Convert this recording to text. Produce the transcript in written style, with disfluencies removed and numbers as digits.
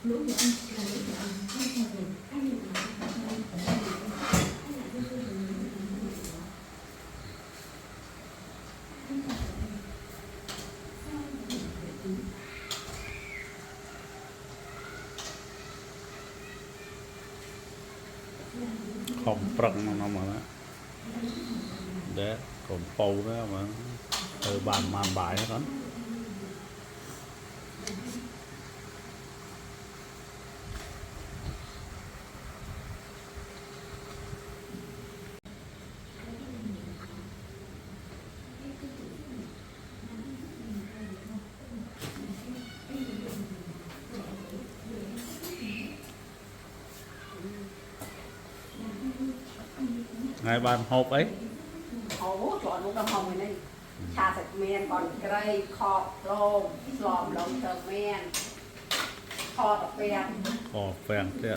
không prăng nó mà để còn phâu đó mà từ bàn màn bài đó ngày bàn hộp ấy hổ chọn lúc đó hồng này trà sạch men còn cây kho lôm lòm lồng tờ men kho đọc ven phèn thế